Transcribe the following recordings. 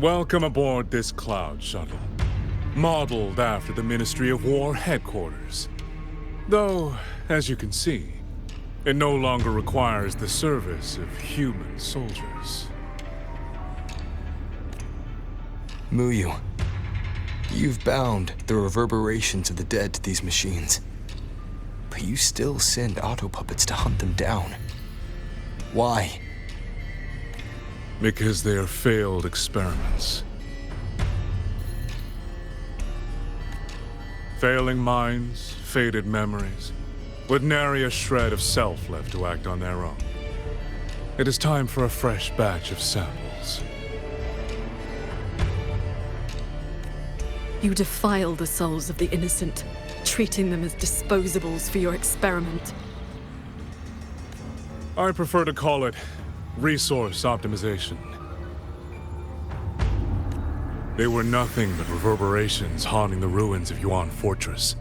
Welcome aboard this Cloud Shuttle, modeled after the Ministry of War headquarters. Though, as you can see, it no longer requires the service of human soldiers. Muyu, you've bound the reverberations of the dead to these machines. But you still send autopuppets to hunt them down. Why? Because they are failed experiments. Failing minds, faded memories, with nary a shred of self left to act on their own. It is time for a fresh batch of samples. You defile the souls of the innocent, treating them as disposables for your experiment. I prefer to call it resource optimization. They were nothing but reverberations haunting the ruins of Yuan Fortress.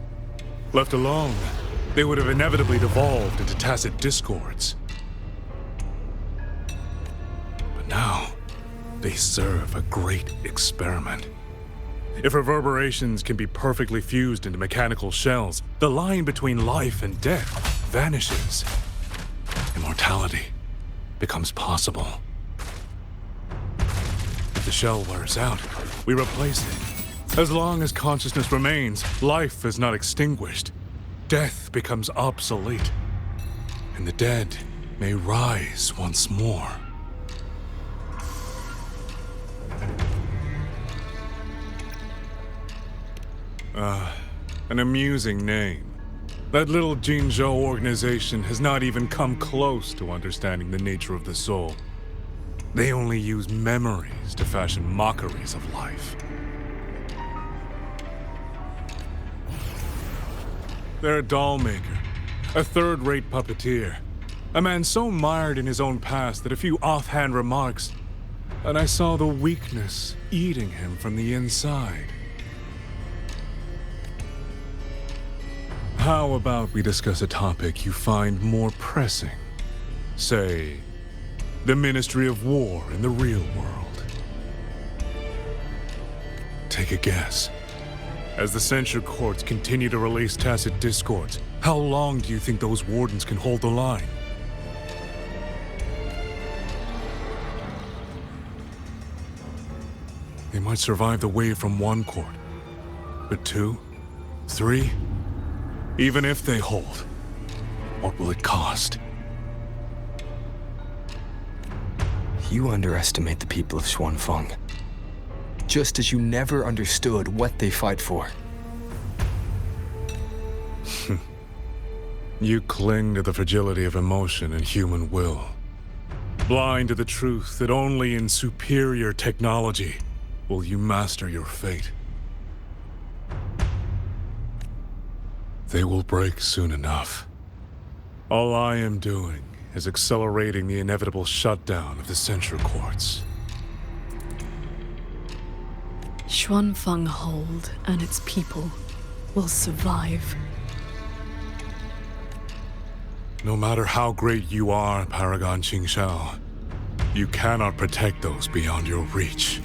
Left alone, they would have inevitably devolved into tacit discords. But now, they serve a great experiment. If reverberations can be perfectly fused into mechanical shells, the line between life and death vanishes. Immortality becomes possible. If the shell wears out, we replace it. As long as consciousness remains, life is not extinguished. Death becomes obsolete, and the dead may rise once more. An amusing name. That little Jinzhou organization has not even come close to understanding the nature of the soul. They only use memories to fashion mockeries of life. They're a doll maker, a third-rate puppeteer, a man so mired in his own past that a few offhand remarks, and I saw the weakness eating him from the inside. How about we discuss a topic you find more pressing? Say, the Ministry of War in the real world. Take a guess. As the censure courts continue to release tacit discords, how long do you think those wardens can hold the line? They might survive the wave from one court, but two, three? Even if they hold, what will it cost? You underestimate the people of Xuanfeng. Just as you never understood what they fight for. You cling to the fragility of emotion and human will. Blind to the truth that only in superior technology will you master your fate. They will break soon enough. All I am doing is accelerating the inevitable shutdown of the censure courts. Xuanfeng Hold and its people will survive. No matter how great you are, Paragon Qingshao, you cannot protect those beyond your reach.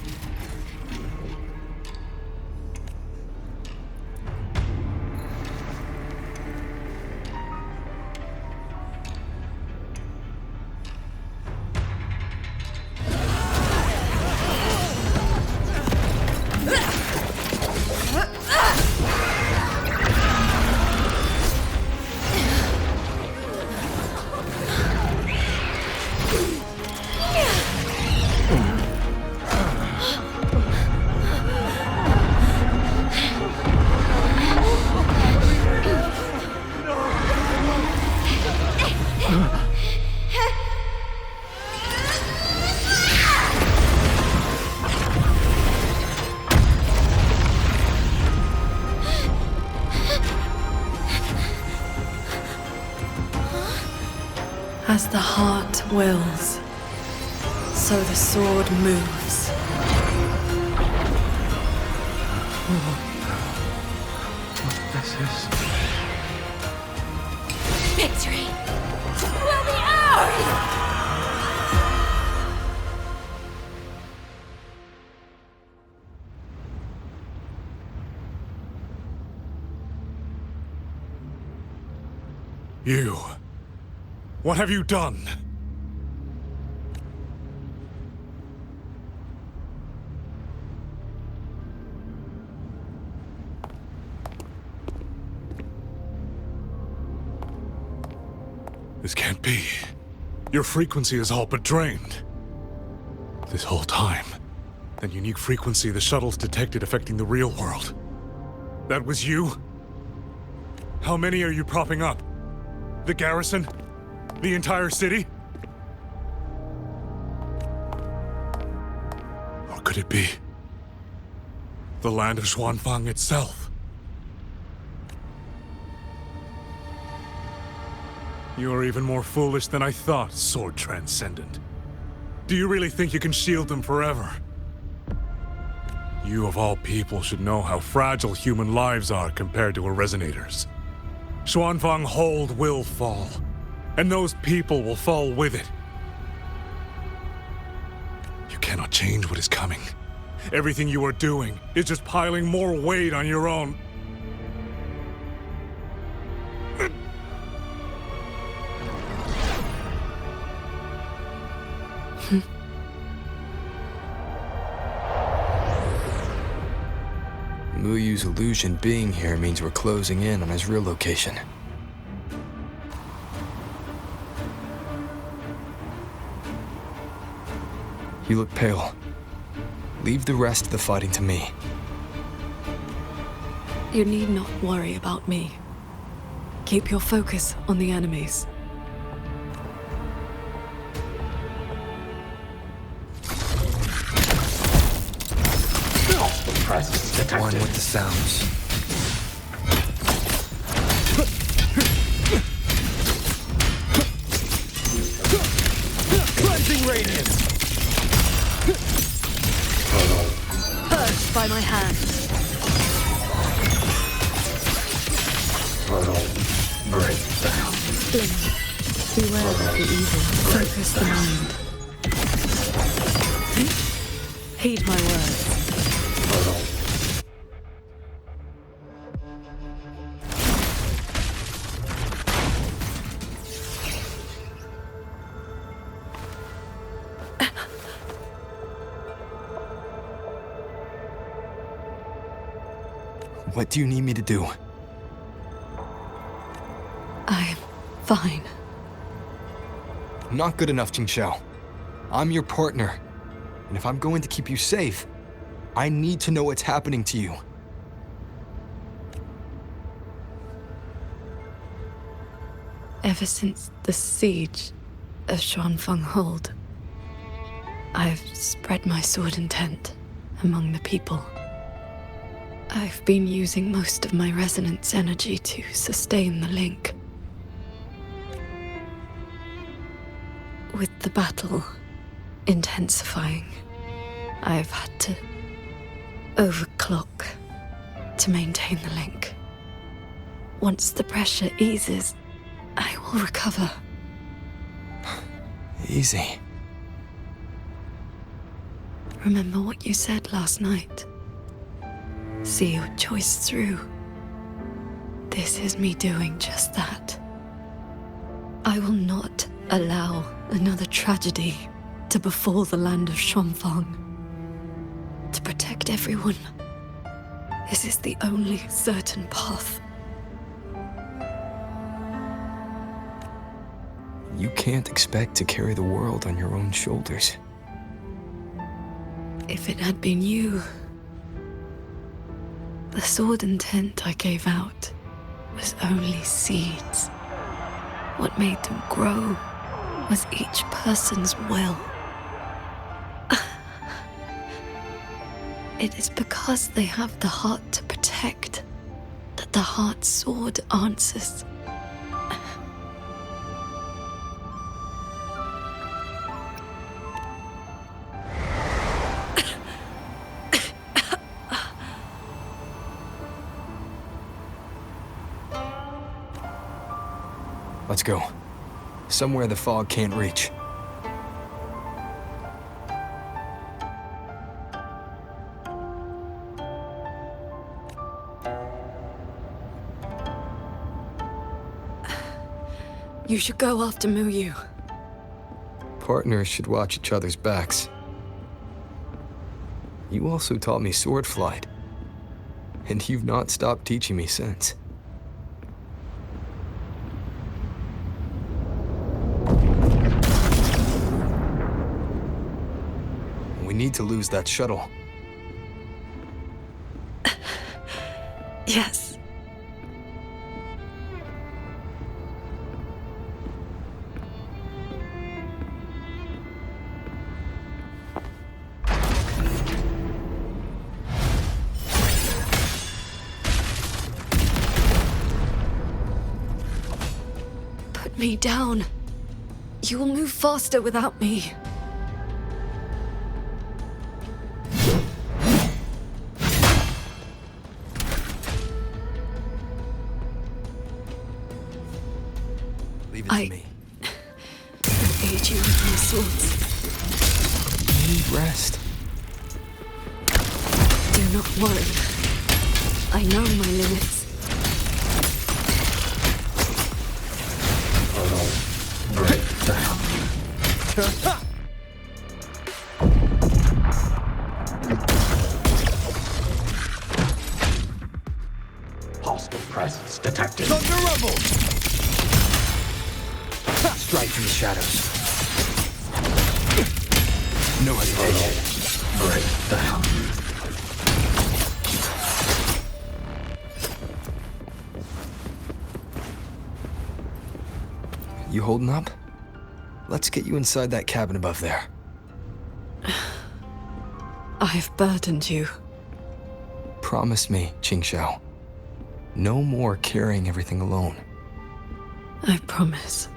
As the heart wills, so the sword moves. This is... Victory will be ours! You. What have you done? This can't be. Your frequency is all but drained. This whole time, that unique frequency the shuttles detected affecting the real world. That was you? How many are you propping up? The garrison? The entire city? Or could it be the land of Xuanfang itself? You are even more foolish than I thought, Sword Transcendent. Do you really think you can shield them forever? You of all people should know how fragile human lives are compared to a Resonator's. Xuanfang Hold will fall, and those people will fall with it. You cannot change what is coming. Everything you are doing is just piling more weight on your own. Muyu's illusion being here means we're closing in on his real location. You look pale. Leave the rest of the fighting to me. You need not worry about me. Keep your focus on the enemies. One with the sounds. Cleansing radiance! Purged by my hand. Blink. Beware of the evil. Focus the mind. Heed my words. What do you need me to do? I'm fine. Not good enough, Jingxiao. I'm your partner. And if I'm going to keep you safe, I need to know what's happening to you. Ever since the siege of Xuanfang Hold, I've spread my sword intent among the people. I've been using most of my resonance energy to sustain the link. With the battle intensifying, I've had to overclock to maintain the link. Once the pressure eases, I will recover. Easy. Remember what you said last night. See your choice through. This is me doing just that. I will not allow another tragedy to befall the land of Xuanfang. To protect everyone, this is the only certain path. You can't expect to carry the world on your own shoulders. If it had been you, the sword intent I gave out was only seeds. What made them grow was each person's will. It is because they have the heart to protect that the heart sword answers. Let's go. Somewhere the fog can't reach. You should go after Muyu. Partners should watch each other's backs. You also taught me sword flight, and you've not stopped teaching me since. We need to lose that shuttle. Yes. Put me down. You will move faster without me. Leave it to me. Aid you with my swords. You need rest. Do not worry. I know my limits. Hostile presence detected. Thunder rumble! Strike from the shadows. No hesitation. Break down. You holding up? Let's get you inside that cabin above there. I've burdened you. Promise me, Qingxiao. No more carrying everything alone. I promise.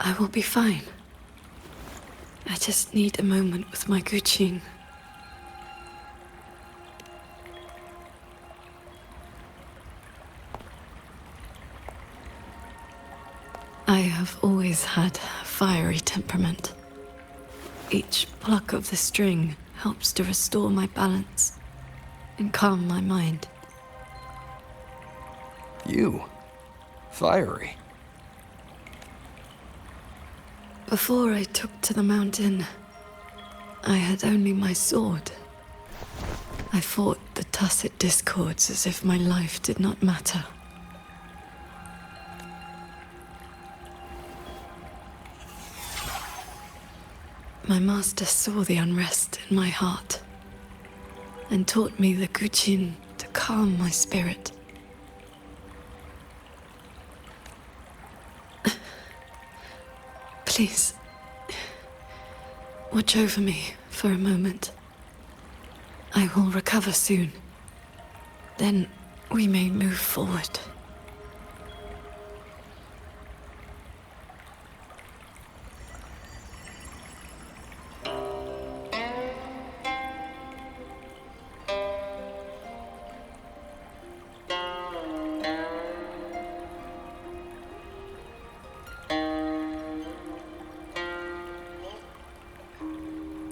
I will be fine. I just need a moment with my Guqin. I have always had a fiery temperament. Each pluck of the string helps to restore my balance and calm my mind. You? Fiery? Before I took to the mountain, I had only my sword. I fought the tacit discords as if my life did not matter. My master saw the unrest in my heart and taught me the Guqin to calm my spirit. Please, watch over me for a moment. I will recover soon. Then we may move forward.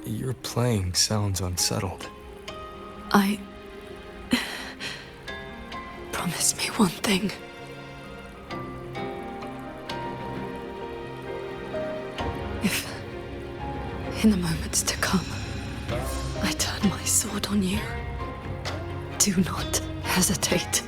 Your playing sounds unsettled. Promise me one thing. If, in the moments to come, I turn my sword on you, do not hesitate.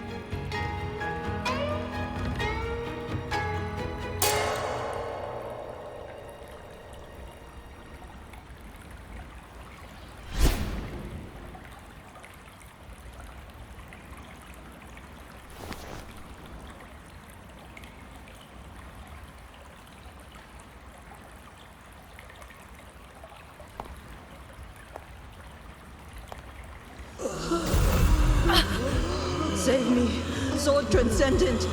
Sword Transcendent!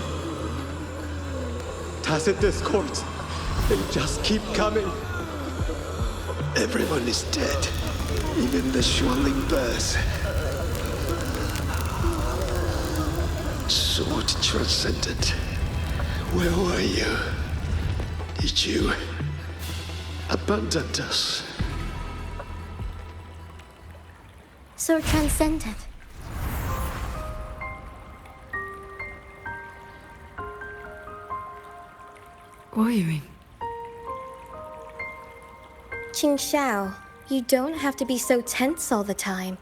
Tacet discords. They just keep coming. Everyone is dead. Even the Schwaling Bears. Sword Transcendent. Where were you? Did you abandon us? Sword Transcendent. Worrying. Qing Xiao, you don't have to be so tense all the time.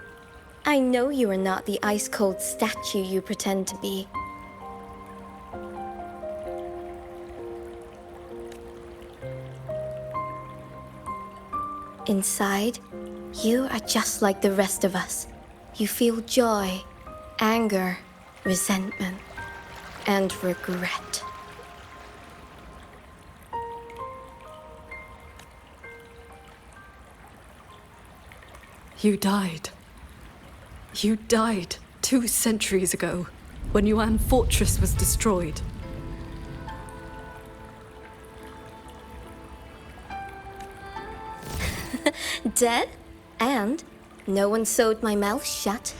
I know you are not the ice-cold statue you pretend to be. Inside, you are just like the rest of us. You feel joy, anger, resentment, and regret. You died. You died 2 centuries ago, when Yuan Fortress was destroyed. Dead? And no one sewed my mouth shut.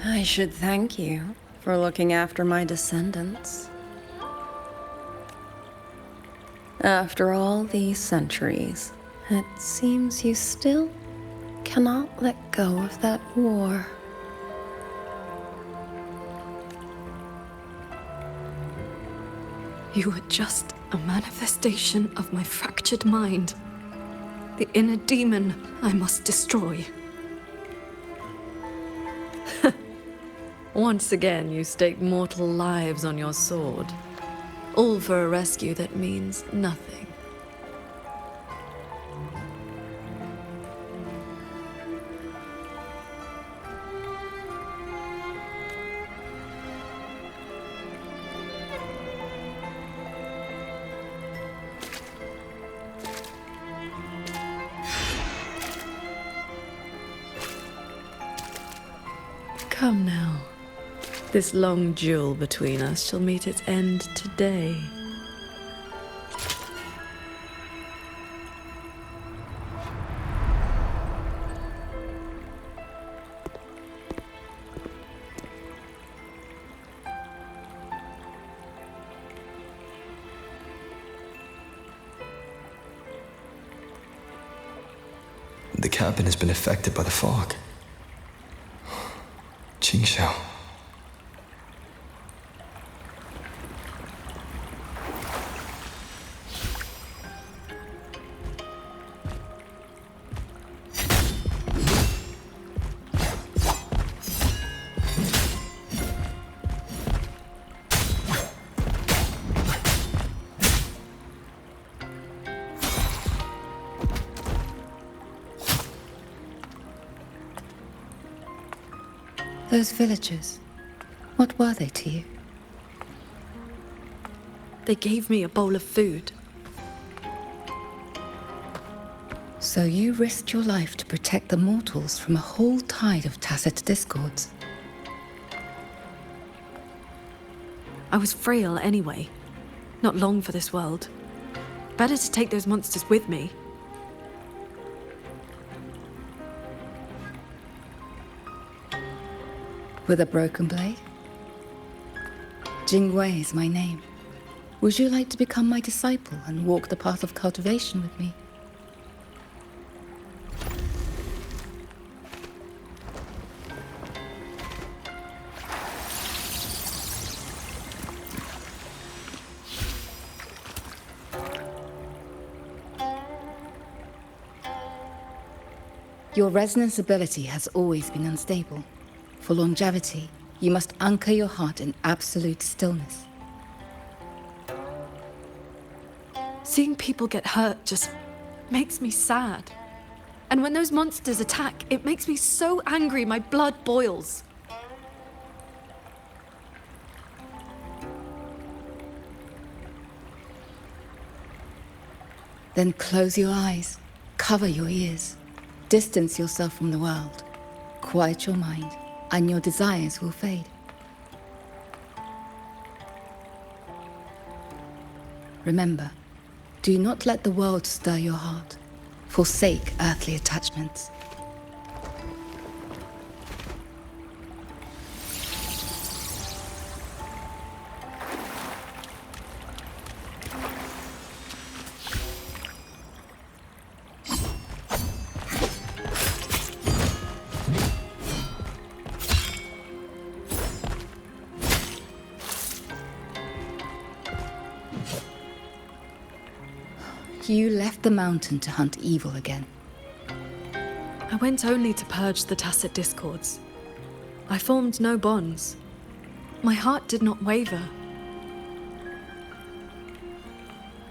I should thank you for looking after my descendants. After all these centuries, it seems you still cannot let go of that war. You were just a manifestation of my fractured mind. The inner demon I must destroy. Once again, you stake mortal lives on your sword. All for a rescue that means nothing. Come now. This long duel between us shall meet its end today. The cabin has been affected by the fog. Qing Xiao. Those villagers, what were they to you? They gave me a bowl of food. So you risked your life to protect the mortals from a whole tide of tacit discords. I was frail anyway. Not long for this world. Better to take those monsters with me. With a broken blade? Jingwei is my name. Would you like to become my disciple and walk the path of cultivation with me? Your resonance ability has always been unstable. For longevity, you must anchor your heart in absolute stillness. Seeing people get hurt just makes me sad. And when those monsters attack, it makes me so angry my blood boils. Then close your eyes, cover your ears, distance yourself from the world, quiet your mind, and your desires will fade. remember, do not let the world stir your heart. Forsake earthly attachments. You left the mountain to hunt evil again. I went only to purge the tacit discords. I formed no bonds. My heart did not waver.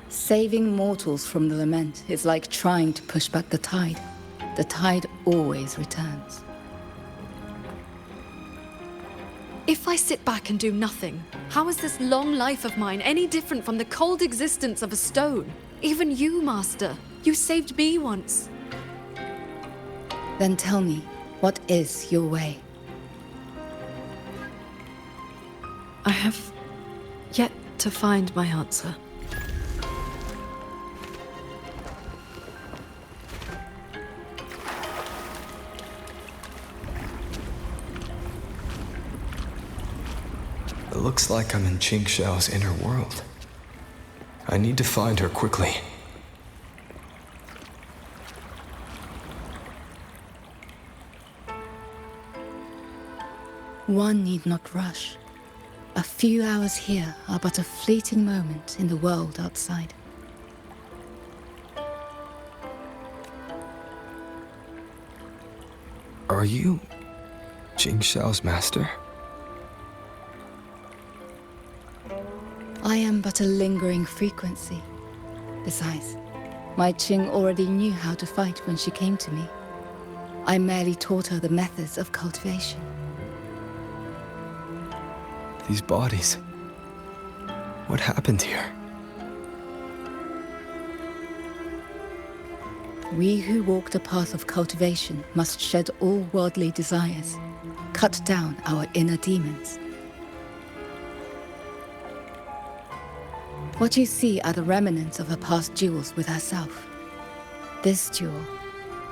Saving mortals from the lament is like trying to push back the tide. The tide always returns. If I sit back and do nothing, how is this long life of mine any different from the cold existence of a stone? Even you, Master. You saved me once. Then tell me, what is your way? I have yet to find my answer. It looks like I'm in Qing Xiao's inner world. I need to find her quickly. One need not rush. A few hours here are but a fleeting moment in the world outside. Are you Qing Xiao's master? I am but a lingering frequency. Besides, my Qing already knew how to fight when she came to me. I merely taught her the methods of cultivation. These bodies. What happened here? We who walk the path of cultivation must shed all worldly desires, cut down our inner demons. What you see are the remnants of her past duels with herself. This duel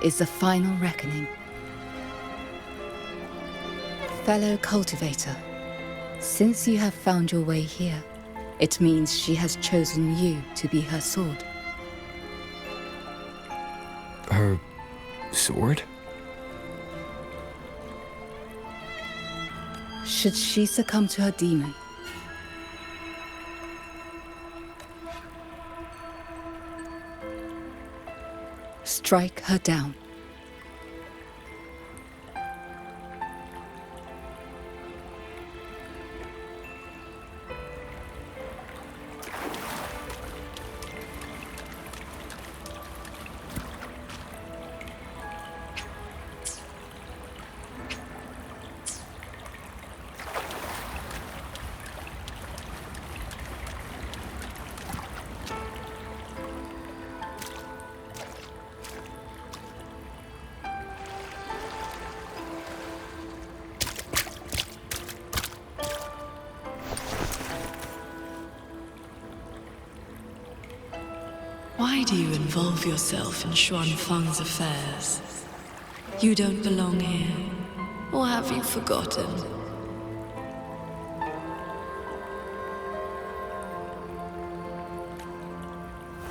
is the final reckoning. Fellow cultivator, since you have found your way here, it means she has chosen you to be her sword. Her sword? Should she succumb to her demon, strike her down. Why do you involve yourself in Xuan Feng's affairs? You don't belong here. Or have you forgotten?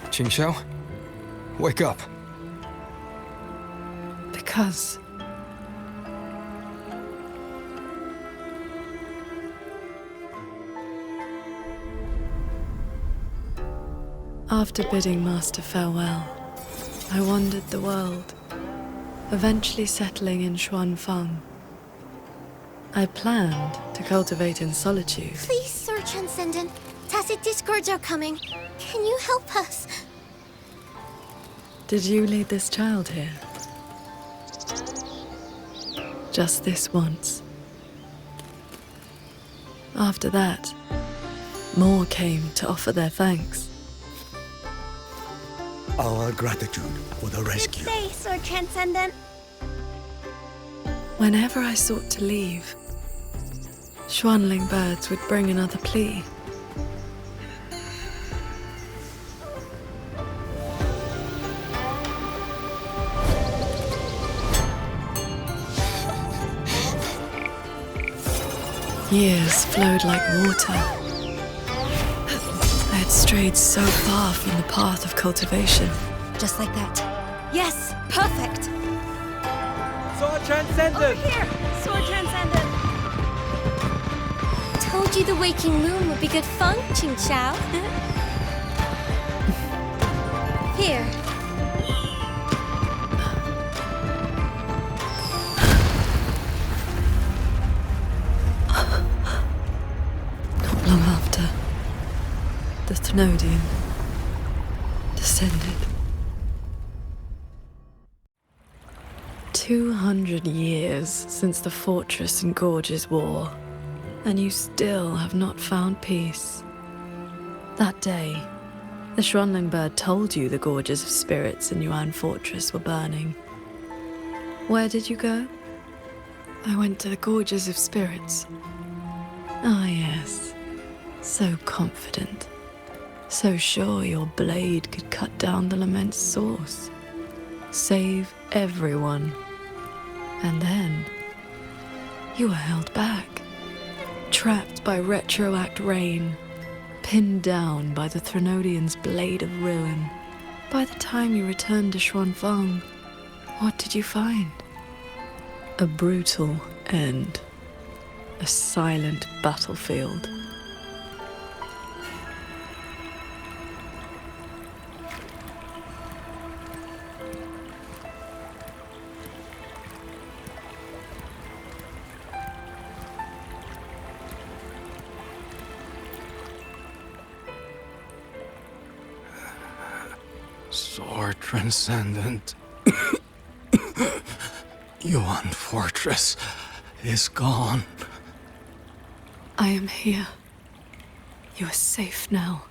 Qing Xiao? Wake up! Because after bidding Master farewell, I wandered the world, eventually settling in Xuan Feng. I planned to cultivate in solitude. Please, Sir Transcendent. Tacit discords are coming. Can you help us? Did you lead this child here? Just this once. After that, more came to offer their thanks. Our gratitude for the rescue. Good day, Sir Transcendent. Whenever I sought to leave, Xuanling birds would bring another plea. Years flowed like water. I had strayed so far from the path of cultivation. Just like that. Yes, perfect. Sword Transcendent! Over here! Sword Transcendent! Told you the waking moon would be good fun, Ching Chao. Here. Not long after, the Thenodian descended. 200 years since the Fortress and Gorges War, and you still have not found peace. That day, the Schwanling bird told you the Gorges of Spirits in Yuan Fortress were burning. Where did you go? I went to the Gorges of Spirits. Ah, yes. So confident. So sure your blade could cut down the Lament's source. Save everyone. And then, you were held back. Trapped by Retroact Rain. Pinned down by the Thenodian's blade of ruin. By the time you returned to Xuanfang, what did you find? A brutal end. A silent battlefield. Sword Transcendent. Yuan Fortress is gone. I am here. You are safe now.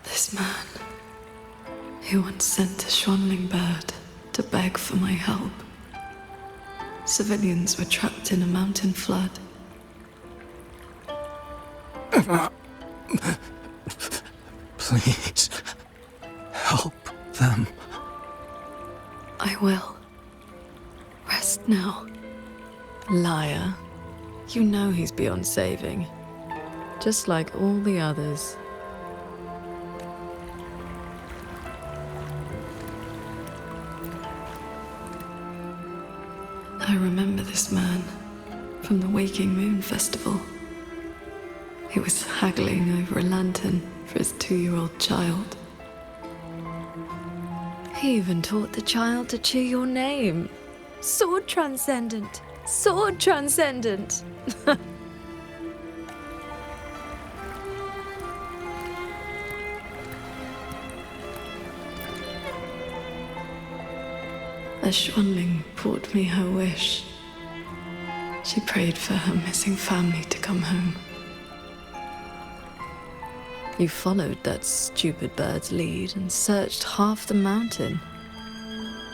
This man, who once sent a Schwanling bird to beg for my help. Civilians were trapped in a mountain flood. Please, help them. I will. Rest now. Liar. You know he's beyond saving. Just like all the others. I remember this man from the Waking Moon Festival. He was haggling over a lantern for his 2-year-old child. He even taught the child to cheer your name. Sword Transcendent! Sword Transcendent! A Schwanling brought me her wish. She prayed for her missing family to come home. You followed that stupid bird's lead and searched half the mountain.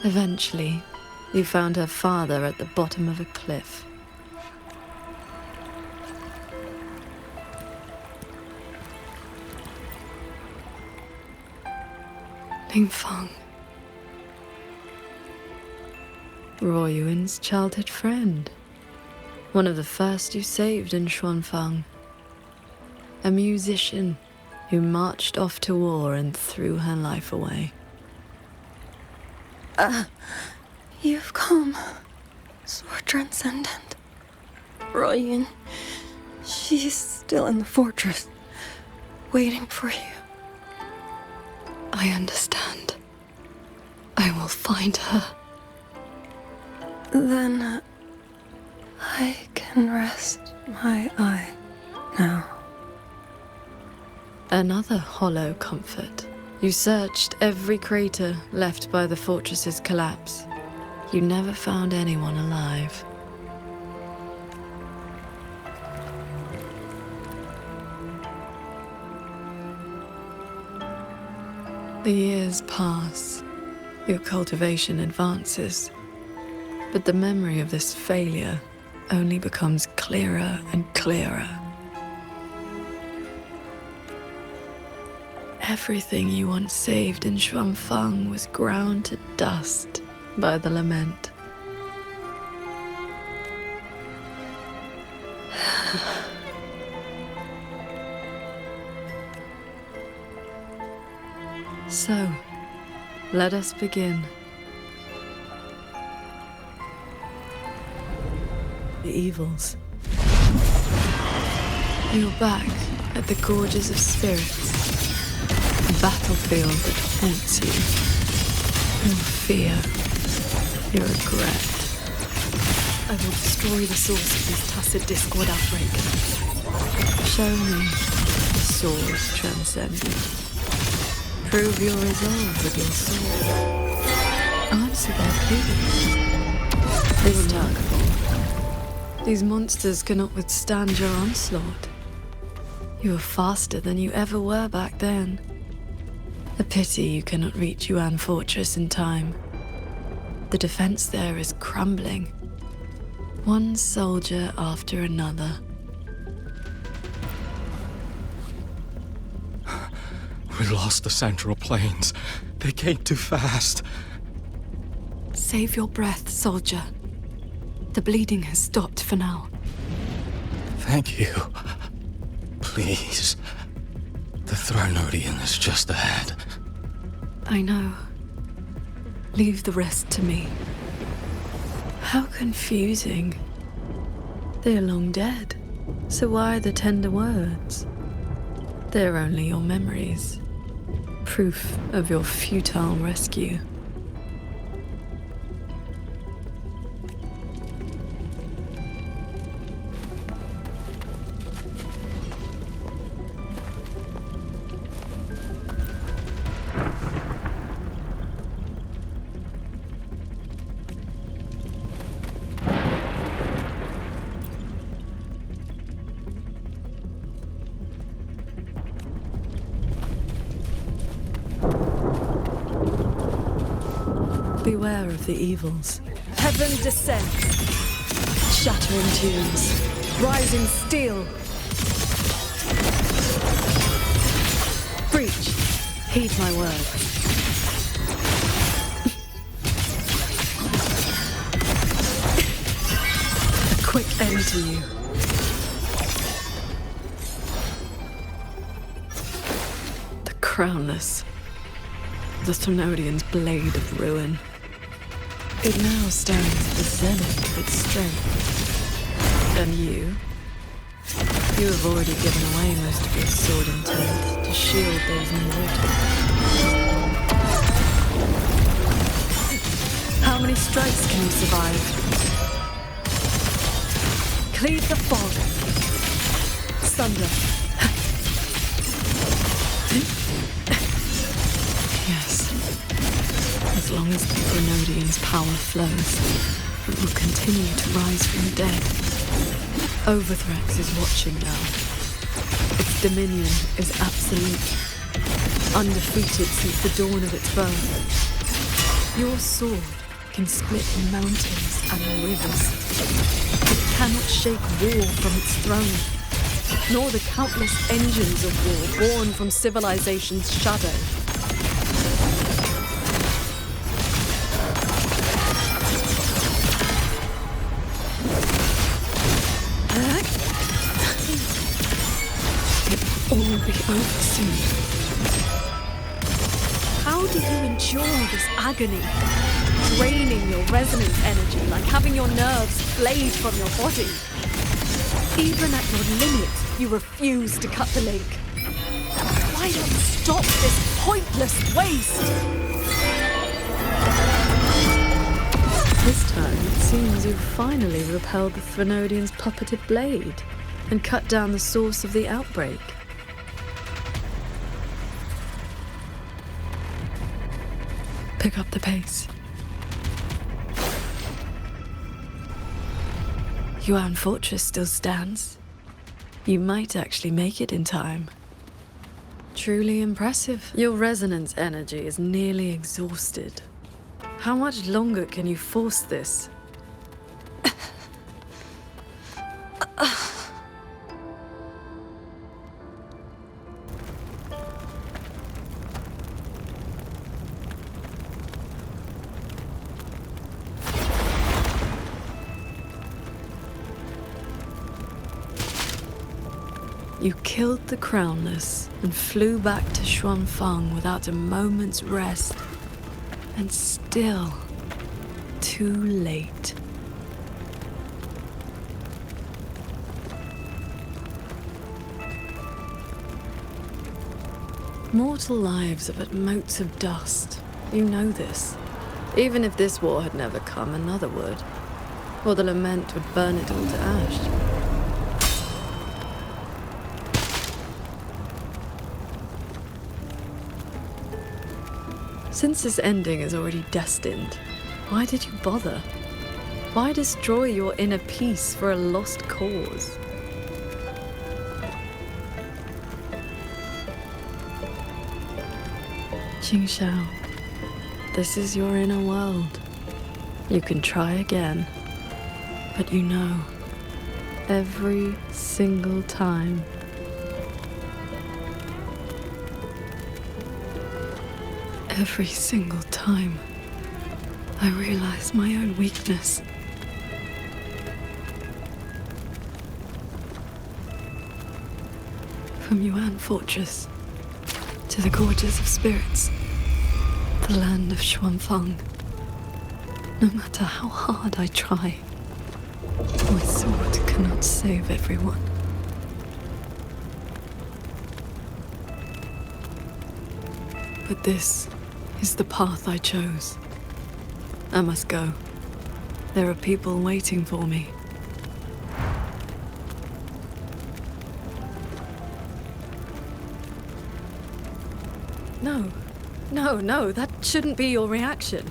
Eventually, you found her father at the bottom of a cliff. Lingfeng. Ruoyuan's childhood friend. One of the first you saved in Xuanfang. A musician who marched off to war and threw her life away. You've come, Sword Transcendent. Ruoyuan, she's still in the fortress, waiting for you. I understand. I will find her. Then I can rest my eye now. Another hollow comfort. You searched every crater left by the fortress's collapse. You never found anyone alive. The years pass. Your cultivation advances. But the memory of this failure only becomes clearer and clearer. Everything you once saved in Xuanfang was ground to dust by the lament. So, let us begin. The evils. You're back at the Gorges of Spirits, a battlefield that haunts you. Your fear, your regret. I will destroy the source of this tacit discord outbreak. Show me the sword transcendent. Prove your resolve with your sword. Answer their pleas. Remarkable. These monsters cannot withstand your onslaught. You are faster than you ever were back then. A pity you cannot reach Yuan Fortress in time. The defense there is crumbling. One soldier after another. We lost the Central Plains. They came too fast. Save your breath, soldier. The bleeding has stopped for now. Thank you. Please. The Threnodian is just ahead. I know. Leave the rest to me. How confusing. They're long dead. So why the tender words? They're only your memories. Proof of your futile rescue. Beware of the evils. Heaven descends. Shattering tunes. Rising steel. Breach. Heed my word. A quick end to you. The crownless. The Threnodian's blade of ruin. It now stands at the zenith of its strength. And you have already given away most of your sword intent to shield those in the wood. How many strikes can you survive? Cleave the fog. Sunder. Yes. As long as the Threnodian's power flows, it will continue to rise from the dead. Overthrex is watching now. Its dominion is absolute, undefeated since the dawn of its birth. Your sword can split mountains and rivers. It cannot shake war from its throne, nor the countless engines of war born from civilization's shadow. It will all be over soon. How do you endure this agony? Draining your resonance energy like having your nerves flayed from your body. Even at your limit, you refuse to cut the link. Why not stop this pointless waste? This time, it seems you've finally repelled the Threnodian's puppeted blade and cut down the source of the outbreak. Pick up the pace. Yuan Fortress still stands. You might actually make it in time. Truly impressive. Your resonance energy is nearly exhausted. How much longer can you force this? You killed the Crownless and flew back to Xuanfang without a moment's rest. And still, too late. Mortal lives are but motes of dust. You know this. Even if this war had never come, another would. Or the lament would burn it all to ash. Since this ending is already destined, why did you bother? Why destroy your inner peace for a lost cause? Qingxiao, this is your inner world. You can try again, but you know, every single time, every single time, I realize my own weakness. From Yuan Fortress to the Gorges of Spirits, the land of Xuanfang. No matter how hard I try, my sword cannot save everyone. But this is the path I chose. I must go. There are people waiting for me. No, that shouldn't be your reaction.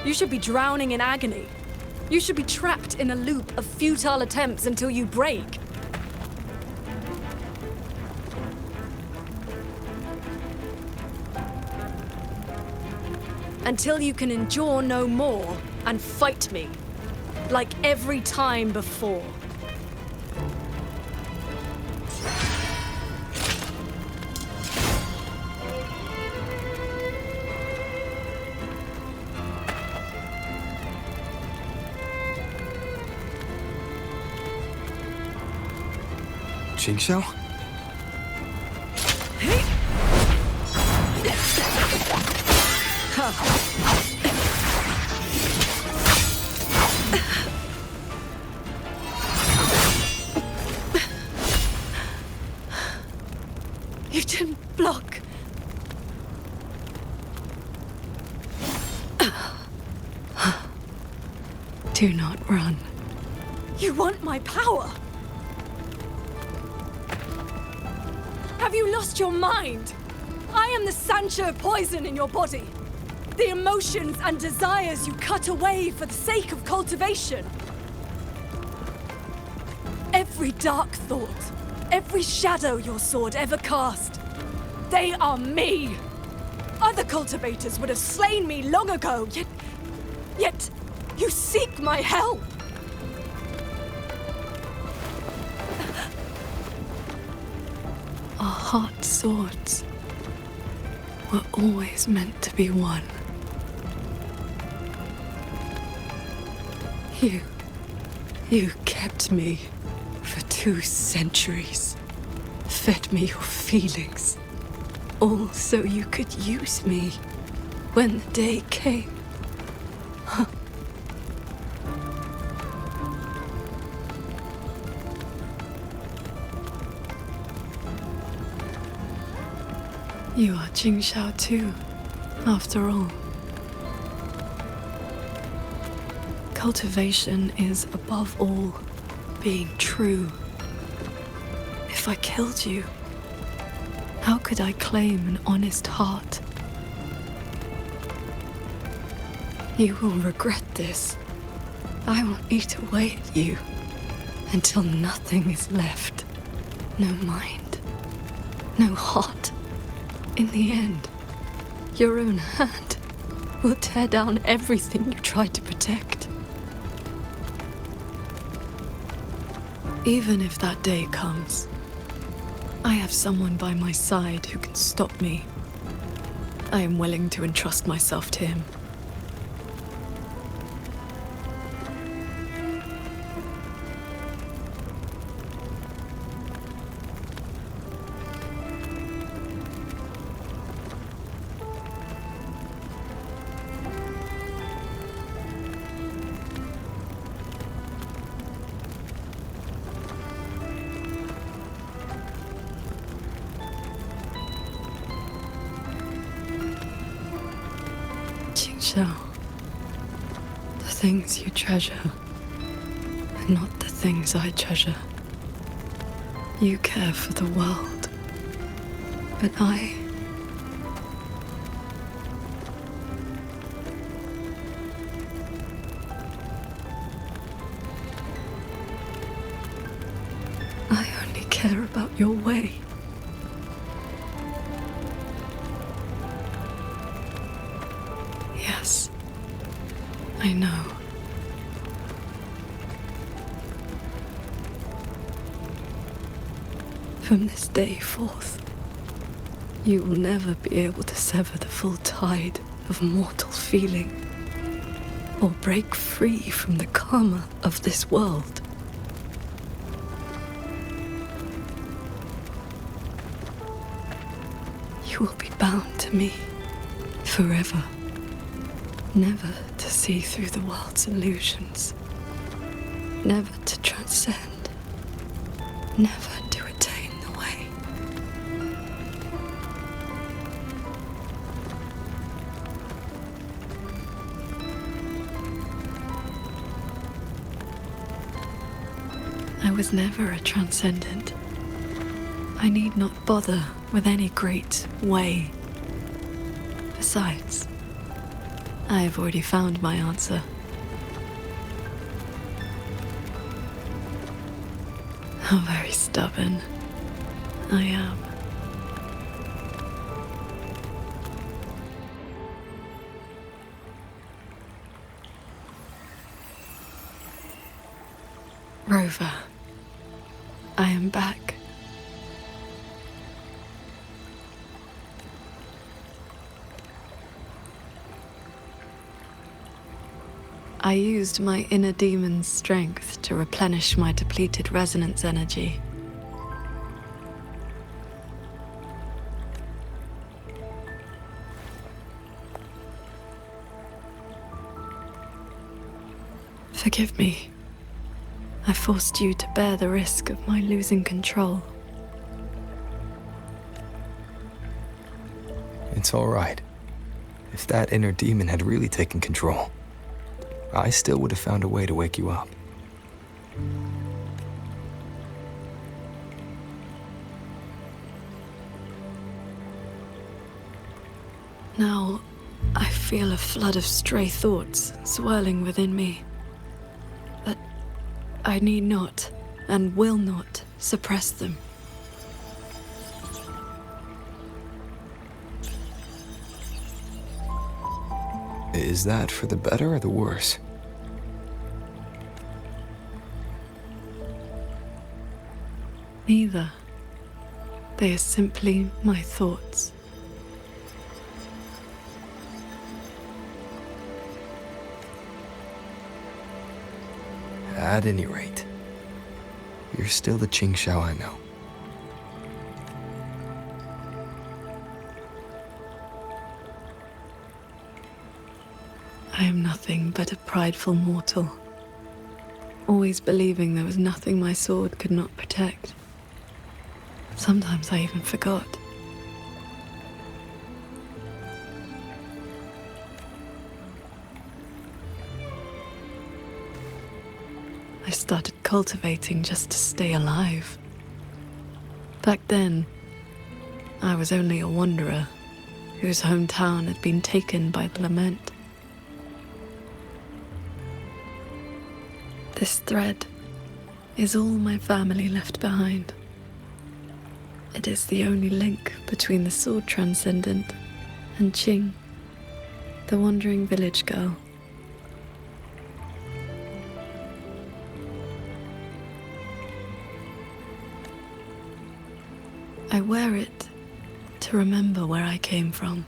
You should be drowning in agony. You should be trapped in a loop of futile attempts until you break. Until you can endure no more and fight me, like every time before. Qingxiao? You didn't block. Do not run. You want my power? Have you lost your mind? I am the Sancho poison in your body. The emotions and desires you cut away for the sake of cultivation. Every dark thought, every shadow your sword ever cast, they are me. Other cultivators would have slain me long ago, yet you seek my help. Our hot swords were always meant to be one. You kept me for 2 centuries, fed me your feelings, all so you could use me when the day came. You are Qingxiao too, after all. Cultivation is, above all, being true. If I killed you, how could I claim an honest heart? You will regret this. I will eat away at you until nothing is left. No mind, no heart. In the end, your own hand will tear down everything you tried to protect. Even if that day comes, I have someone by my side who can stop me. I am willing to entrust myself to him. shell. The things you treasure are not the things I treasure. You care for the world, but I only care about your way. Yes, I know. From this day forth, you will never be able to sever the full tide of mortal feeling, or break free from the karma of this world. You will be bound to me forever, never to see through the world's illusions, never to transcend, never to attain the way. I was never a transcendent. I need not bother with any great way. Besides, I have already found my answer. How very stubborn I am. Rover, I am back. I used my inner demon's strength to replenish my depleted resonance energy. Forgive me. I forced you to bear the risk of my losing control. It's all right. If that inner demon had really taken control, I still would have found a way to wake you up. Now, I feel a flood of stray thoughts swirling within me. But I need not, and will not, suppress them. Is that for the better or the worse? Neither. They are simply my thoughts. At any rate, you're still the Qing Shao I know. I am nothing but a prideful mortal, always believing there was nothing my sword could not protect. Sometimes I even forgot. I started cultivating just to stay alive. Back then, I was only a wanderer whose hometown had been taken by the lament. This thread is all my family left behind. It is the only link between the sword transcendent and Qing, the wandering village girl. I wear it to remember where I came from.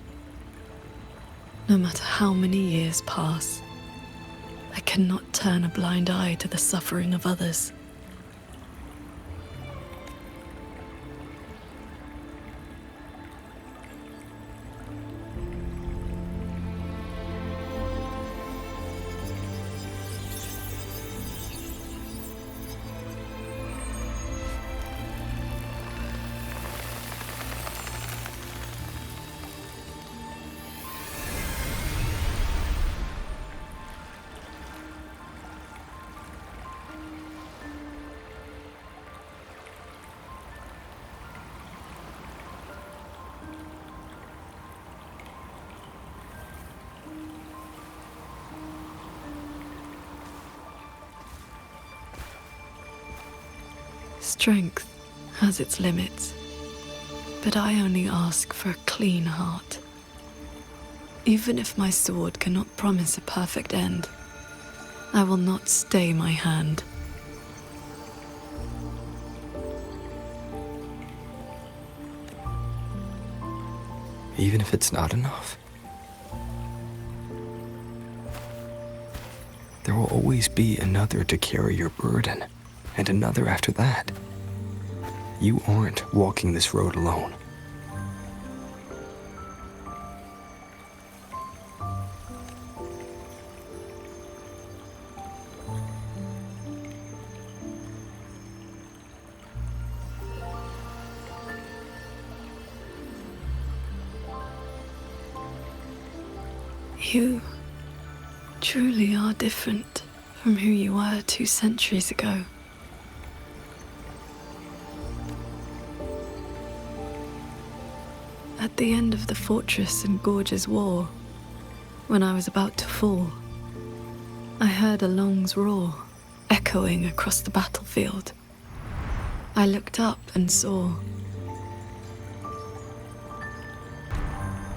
No matter how many years pass, I cannot turn a blind eye to the suffering of others. Strength has its limits, but I only ask for a clean heart. Even if my sword cannot promise a perfect end, I will not stay my hand. Even if it's not enough? There will always be another to carry your burden, and another after that. You aren't walking this road alone. You truly are different from who you were 2 centuries ago. At the end of the Fortress and Gorge's war, when I was about to fall, I heard Along's roar echoing across the battlefield. I looked up and saw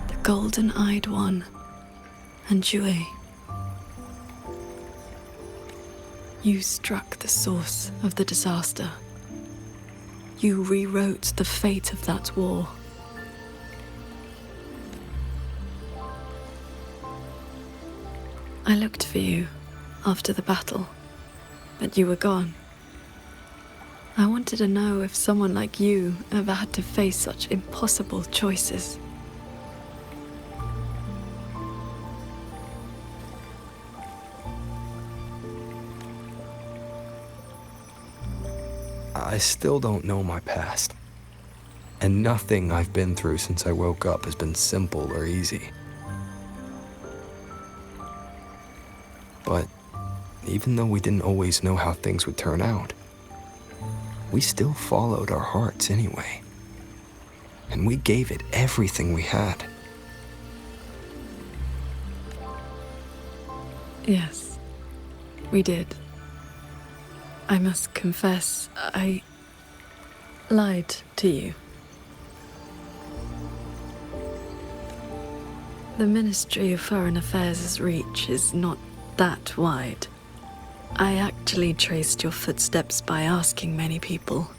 the golden-eyed one and Jue. You struck the source of the disaster. You rewrote the fate of that war. I looked for you after the battle, but you were gone. I wanted to know if someone like you ever had to face such impossible choices. I still don't know my past. And nothing I've been through since I woke up has been simple or easy. But even though we didn't always know how things would turn out, we still followed our hearts anyway. And we gave it everything we had. Yes, we did. I must confess, I lied to you. The Ministry of Foreign Affairs' reach is not that wide. I actually traced your footsteps by asking many people.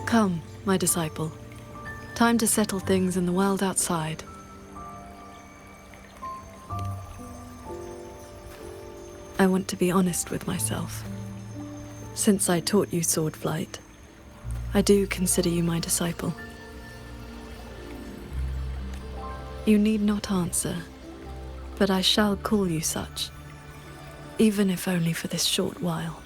Come, my disciple. Time to settle things in the world outside. I want to be honest with myself. Since I taught you sword flight, I do consider you my disciple. You need not answer, but I shall call you such, even if only for this short while.